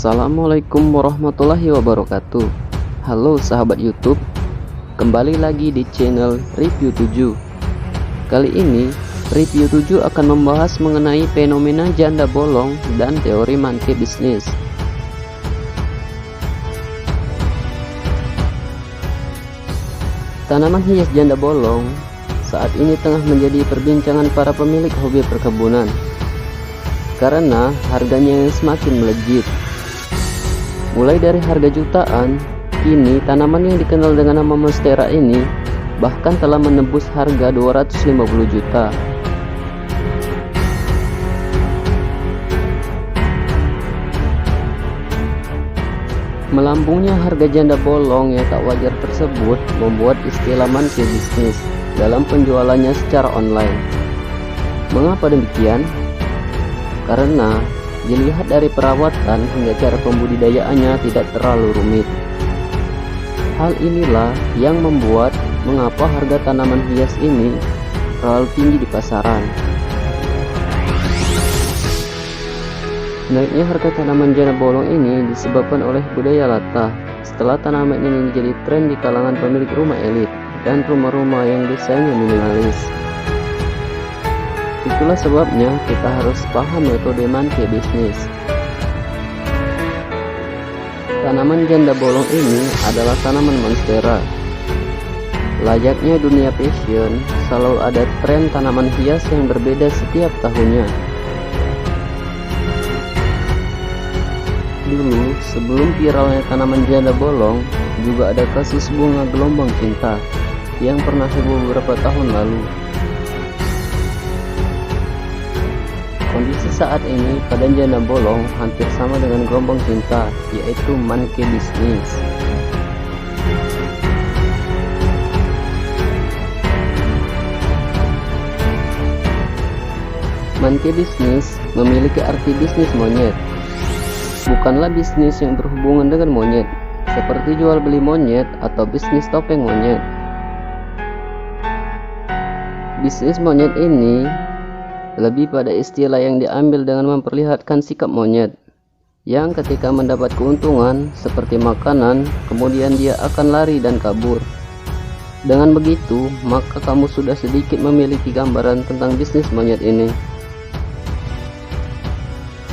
Assalamualaikum warahmatullahi wabarakatuh. Halo sahabat YouTube, kembali lagi di channel Review 7. Kali ini Review 7 akan membahas mengenai fenomena janda bolong dan teori monkey bisnis. Tanaman hias janda bolong saat ini tengah menjadi perbincangan para pemilik hobi perkebunan karena harganya yang semakin melejit. Mulai dari harga jutaan, kini tanaman yang dikenal dengan nama monstera ini bahkan telah menembus harga 250 juta. Melambungnya harga janda bolong yang tak wajar tersebut membuat istilah monkey bisnis dalam penjualannya secara online. Mengapa demikian? Karena dilihat dari perawatan hingga cara pembudidayaannya tidak terlalu rumit. Hal inilah yang membuat mengapa harga tanaman hias ini terlalu tinggi di pasaran. Naiknya harga tanaman janda bolong ini disebabkan oleh budaya latah setelah tanaman ini menjadi tren di kalangan pemilik rumah elit dan rumah-rumah yang desainnya minimalis. Itulah sebabnya kita harus paham metode monkey bisnis. Tanaman janda bolong ini adalah tanaman monstera. Layaknya dunia fashion, selalu ada tren tanaman hias yang berbeda setiap tahunnya. Dulu, sebelum viralnya tanaman janda bolong, juga ada kasus bunga gelombang cinta yang pernah heboh beberapa tahun lalu. Kondisi saat ini pada janda bolong hampir sama dengan gelombang cinta, yaitu monkey bisnis. Monkey bisnis memiliki arti bisnis monyet. Bukanlah bisnis yang berhubungan dengan monyet, seperti jual beli monyet atau bisnis topeng monyet. Bisnis monyet ini lebih pada istilah yang diambil dengan memperlihatkan sikap monyet, yang ketika mendapat keuntungan seperti makanan, kemudian dia akan lari dan kabur. Dengan begitu, maka kamu sudah sedikit memiliki gambaran tentang bisnis monyet ini.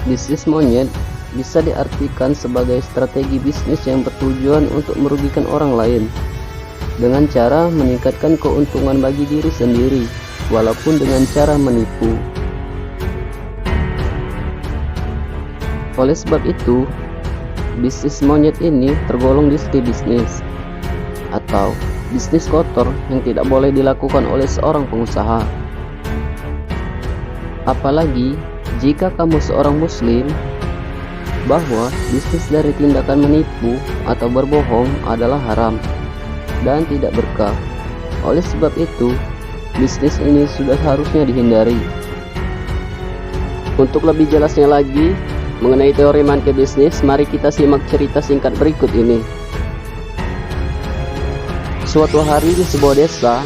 Bisnis monyet bisa diartikan sebagai strategi bisnis yang bertujuan untuk merugikan orang lain dengan cara meningkatkan keuntungan bagi diri sendiri, walaupun dengan cara menipu. Oleh sebab itu, bisnis monyet ini tergolong dirty bisnis atau bisnis kotor yang tidak boleh dilakukan oleh seorang pengusaha. Apalagi jika kamu seorang muslim, bahwa bisnis dari tindakan menipu atau berbohong adalah haram dan tidak berkah. Oleh sebab itu, bisnis ini sudah harusnya dihindari. Untuk lebih jelasnya lagi mengenai teori monkey bisnis, mari kita simak cerita singkat berikut ini. Suatu hari di sebuah desa,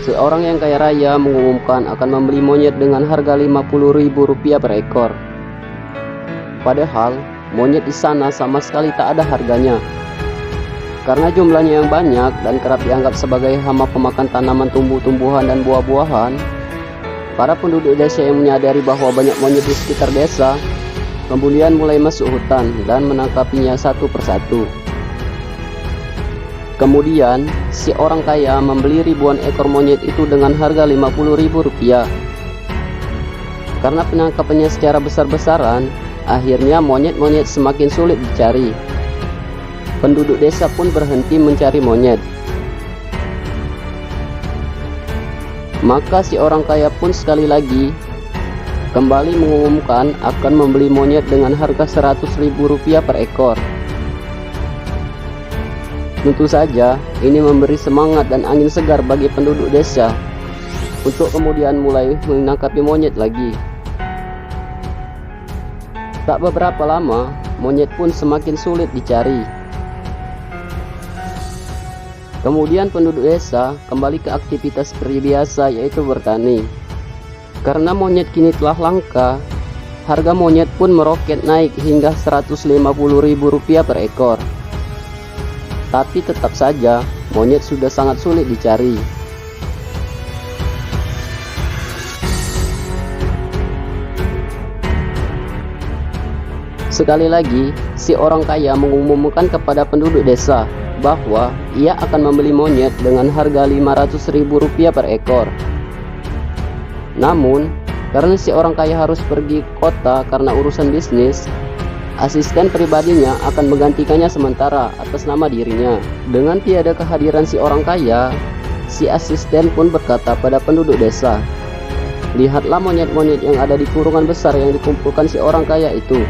seorang yang kaya raya mengumumkan akan membeli monyet dengan harga Rp50.000 per ekor. Padahal monyet di sana sama sekali tak ada harganya. Karena jumlahnya yang banyak dan kerap dianggap sebagai hama pemakan tanaman tumbuh-tumbuhan dan buah-buahan, para penduduk desa yang menyadari bahwa banyak monyet di sekitar desa kemudian mulai masuk hutan dan menangkapinya satu persatu. Kemudian si orang kaya membeli ribuan ekor monyet itu dengan harga Rp50.000. Karena penangkapannya secara besar-besaran, akhirnya monyet-monyet semakin sulit dicari. Penduduk desa pun berhenti mencari monyet. Maka si orang kaya pun sekali lagi kembali mengumumkan akan membeli monyet dengan harga Rp100.000 per ekor. Tentu saja ini memberi semangat dan angin segar bagi penduduk desa untuk kemudian mulai menangkapi monyet lagi. Tak beberapa lama, monyet pun semakin sulit dicari. Kemudian penduduk desa kembali ke aktivitas seperti biasa, yaitu bertani. Karena monyet kini telah langka, harga monyet pun meroket naik hingga Rp150.000 per ekor. Tapi tetap saja monyet sudah sangat sulit dicari. Sekali lagi, si orang kaya mengumumkan kepada penduduk desa bahwa ia akan membeli monyet dengan harga Rp500.000 per ekor. Namun, karena si orang kaya harus pergi ke kota karena urusan bisnis, asisten pribadinya akan menggantikannya sementara atas nama dirinya. Dengan tiada kehadiran si orang kaya, si asisten pun berkata pada penduduk desa, "Lihatlah monyet-monyet yang ada di kurungan besar yang dikumpulkan si orang kaya itu.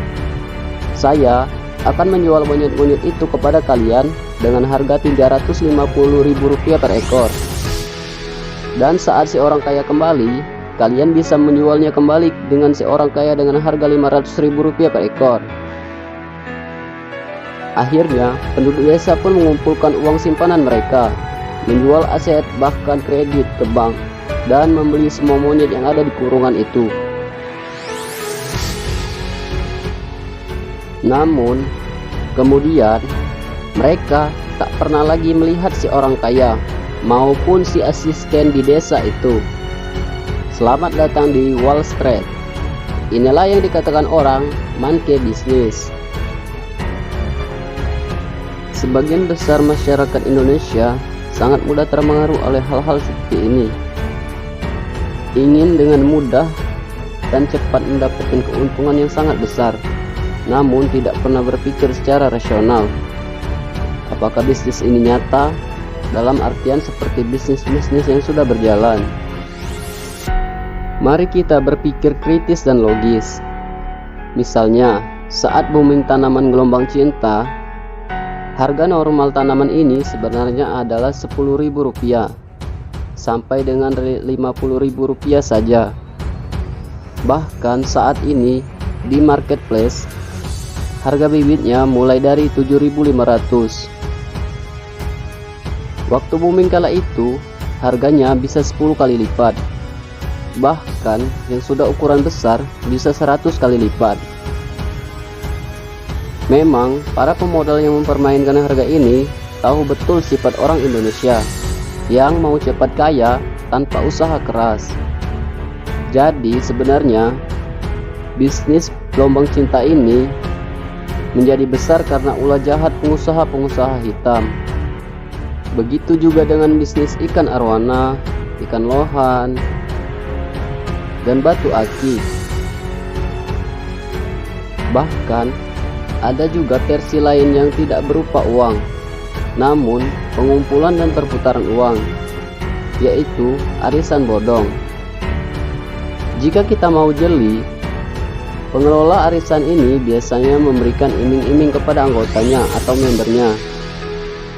Saya akan menjual monyet-monyet itu kepada kalian dengan harga Rp350.000 per ekor. Dan saat si orang kaya kembali, kalian bisa menjualnya kembali dengan seorang kaya dengan harga Rp500.000 per ekor." Akhirnya, penduduk desa pun mengumpulkan uang simpanan mereka, menjual aset bahkan kredit ke bank, dan membeli semua monyet yang ada di kurungan itu. Namun, kemudian mereka tak pernah lagi melihat si orang kaya maupun si asisten di desa itu. Selamat datang di Wall Street. Inilah yang dikatakan orang monkey business. Sebagian besar masyarakat Indonesia sangat mudah terpengaruh oleh hal-hal seperti ini. Ingin dengan mudah dan cepat mendapatkan keuntungan yang sangat besar, namun tidak pernah berpikir secara rasional. Apakah bisnis ini nyata dalam artian seperti bisnis-bisnis yang sudah berjalan? Mari kita berpikir kritis dan logis. Misalnya, saat booming tanaman gelombang cinta, harga normal tanaman ini sebenarnya adalah Rp10.000 sampai dengan Rp50.000 saja. Bahkan saat ini di marketplace, harga bibitnya mulai dari Rp7.500. Waktu booming kala itu, harganya bisa 10 kali lipat. Bahkan yang sudah ukuran besar bisa 100 kali lipat. Memang para pemodal yang mempermainkan harga ini tahu betul sifat orang Indonesia yang mau cepat kaya tanpa usaha keras. Jadi sebenarnya bisnis gelombang cinta ini menjadi besar karena ulah jahat pengusaha-pengusaha hitam. Begitu juga dengan bisnis ikan arwana, ikan lohan, dan batu aki. Bahkan ada juga versi lain yang tidak berupa uang, namun pengumpulan dan perputaran uang, yaitu arisan bodong. Jika kita mau jeli, pengelola arisan ini biasanya memberikan iming-iming kepada anggotanya atau membernya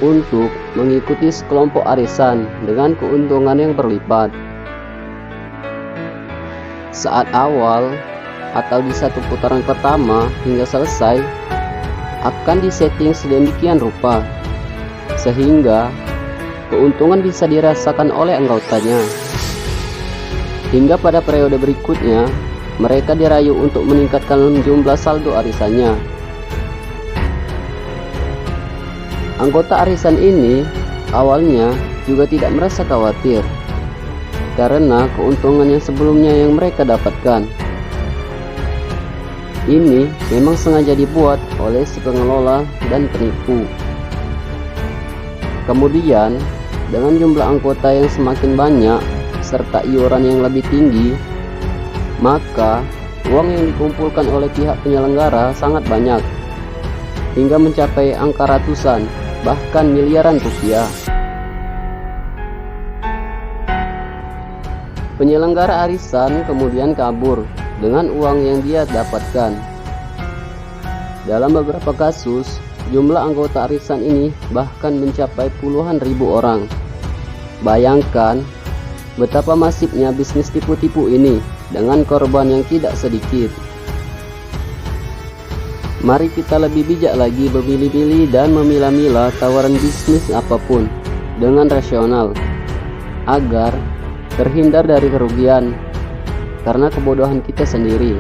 untuk mengikuti sekelompok arisan dengan keuntungan yang berlipat. Saat awal atau di satu putaran pertama hingga selesai akan disetting sedemikian rupa sehingga keuntungan bisa dirasakan oleh anggotanya. Hingga pada periode berikutnya mereka dirayu untuk meningkatkan jumlah saldo arisannya. Anggota arisan ini awalnya juga tidak merasa khawatir karena keuntungan yang sebelumnya yang mereka dapatkan. Ini memang sengaja dibuat oleh si pengelola dan penipu. Kemudian, dengan jumlah anggota yang semakin banyak serta iuran yang lebih tinggi, maka uang yang dikumpulkan oleh pihak penyelenggara sangat banyak, hingga mencapai angka ratusan, bahkan miliaran rupiah. Penyelenggara arisan kemudian kabur dengan uang yang dia dapatkan. Dalam beberapa kasus, jumlah anggota arisan ini bahkan mencapai puluhan ribu orang. Bayangkan betapa masifnya bisnis tipu-tipu ini dengan korban yang tidak sedikit. Mari kita lebih bijak lagi memilih-pilih dan memilah-milah tawaran bisnis apapun dengan rasional, agar terhindar dari kerugian karena kebodohan kita sendiri.